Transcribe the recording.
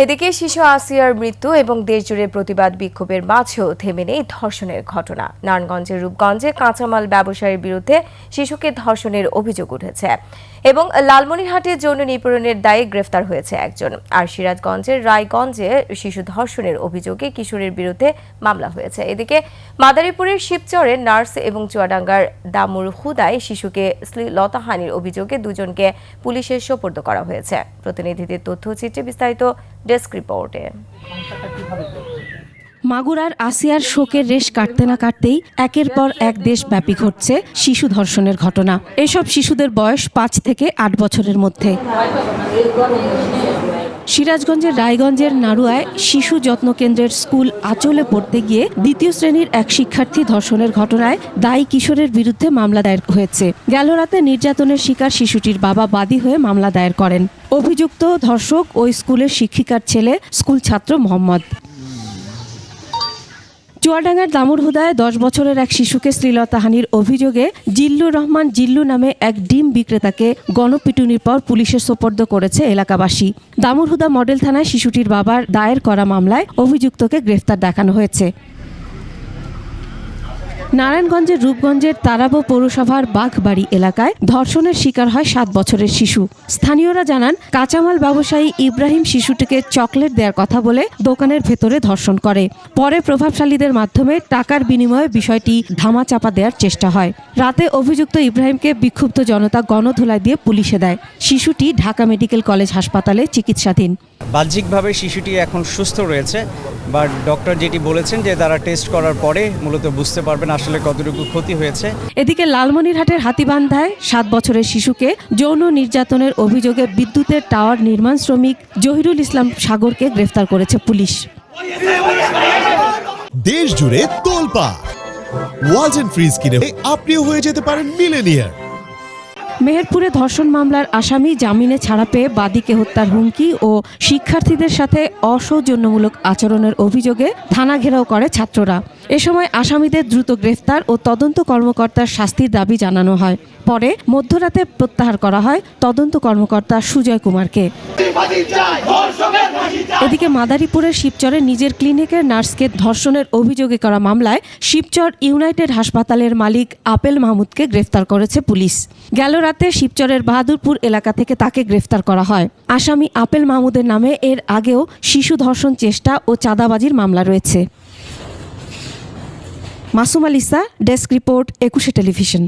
এদিকে শিশু আসিয়ার মৃত্যু এবং দেশজুড়ে প্রতিবাদ বিক্ষোভের মাঝেও থেমে নেই ধর্ষণের ঘটনা। নারায়ণগঞ্জের রূপগঞ্জে কাঁচামাল ব্যবসায়ীর বিরুদ্ধে শিশুকে ধর্ষণের অভিযোগ উঠেছে এবং লালমনিরহাটে যৌন নিপীড়নের দায়ে গ্রেফতার হয়েছে একজন। আর সিরাজগঞ্জের রায়গঞ্জে শিশু ধর্ষণের অভিযোগে কিশোরের বিরুদ্ধে মামলা হয়েছে। এদিকে মাদারীপুরের শিবচরে নার্স এবং চুয়াডাঙ্গার দামুর হুদায় শিশুকে শ্লীলতাহানির অভিযোগে দুজনকে পুলিশের সোপর্দ করা হয়েছে। প্রতিনিধিদের তথ্যচিত্রে বিস্তারিত ডেস্ক রিপোর্টে। মাগুরার আসিয়ার শোকের রেশ কাটতে না কাটতেই একের পর এক দেশব্যাপী ঘটছে শিশু ধর্ষণের ঘটনা। এসব শিশুদের বয়স 5 থেকে 8 বছরের মধ্যে। সিরাজগঞ্জের রায়গঞ্জের নাড়ুয়ায় শিশু যত্ন কেন্দ্রের স্কুল আঁচলে পড়তে গিয়ে 2য় শ্রেণীর এক শিক্ষার্থী ধর্ষণের ঘটনায় দায়ী কিশোরের বিরুদ্ধে মামলা দায়ের হয়েছে। গেল রাতে নির্যাতনের শিকার শিশুটির বাবা বাদী হয়ে মামলা দায়ের করেন। অভিযুক্ত ধর্ষক ওই স্কুলের শিক্ষিকার ছেলে স্কুল ছাত্র মোহাম্মদ। চুয়াডাঙ্গার দামুর হুদায় 10 বছরের এক শিশুকে শ্লীলতাহানির অভিযোগে জিল্লুর রহমান জিল্লু নামে এক ডিম বিক্রেতাকে গণপিটুনির পর পুলিশের সোপর্দ করেছে এলাকাবাসী। দামুর হুদা মডেল থানায় শিশুটির বাবার দায়ের করা মামলায় অভিযুক্তকে গ্রেফতার দেখানো হয়েছে। নারায়ণগঞ্জের রূপগঞ্জের তারাবো পৌরসভার বাঘবাড়ি এলাকায় ধর্ষণের শিকার হয় 7 বছরের শিশু। স্থানীয়রা জানান, কাঁচামাল ব্যবসায়ী ইব্রাহিম শিশুটিকে চকলেট দেওয়ার কথা বলে দোকানের ভেতরে ধর্ষণ করে। পরে প্রভাবশালীদের মাধ্যমে টাকার বিনিময়ে বিষয়টি ধামাচাপা দেওয়ার চেষ্টা হয়। রাতে অভিযুক্ত ইব্রাহিমকে বিক্ষুব্ধ জনতা গণধোলাই দিয়ে পুলিশে দেয়। শিশুটি ঢাকা মেডিকেল কলেজ হাসপাতালে চিকিৎসাধীন। বাহ্যিকভাবে শিশুটি এখন সুস্থ রয়েছে, বাট ডক্টর যেটি বলেছেন যে তারা টেস্ট করার পরে মূলত বুঝতে পারবেন আসলে কতটুকু ক্ষতি হয়েছে। এদিকে লালমনিরহাটের হাতীবান্ধায় 7 বছরের শিশুকে যৌন নির্যাতনের অভিযোগে বিদ্যুতের টাওয়ার নির্মাণ শ্রমিক জহিরুল ইসলাম সাগরকে গ্রেফতার করেছে পুলিশ। দেশ জুড়ে তোলপাড় ওয়ালটন ফ্রিজ কিনে আপনিও হয়ে যেতে পারেন মিলেনিয়ার। মেহেরপুরে ধর্ষণ মামলার আসামি জামিনে ছাড়া পেয়ে বাদীকে হত্যার হুমকি ও শিক্ষার্থীদের সাথে অসৌজন্যমূলক আচরণের অভিযোগে থানা ঘেরাও করে ছাত্ররা। এ সময় আসামিদের দ্রুত গ্রেফতার ও তদন্ত কর্মকর্তার শাস্তির দাবি জানানো হয়। পরে মধ্যরাতে প্রত্যাহার করা হয় তদন্ত কর্মকর্তা সুজয় কুমারকে। এদিকে মাদারীপুরের শিবচরে নিজের ক্লিনিকের নার্সকে ধর্ষণের অভিযোগে করা মামলায় শিবচর ইউনাইটেড হাসপাতালের মালিক আপেল মাহমুদকে গ্রেফতার করেছে পুলিশ। গেল রাতে শিবচরের বাহাদুরপুর এলাকা থেকে তাকে গ্রেফতার করা হয়। আসামি আপেল মাহমুদের নামে এর আগেও শিশু ধর্ষণ চেষ্টা ও চাঁদাবাজির মামলা রয়েছে। Masum আলিসা, desk report, 21 television.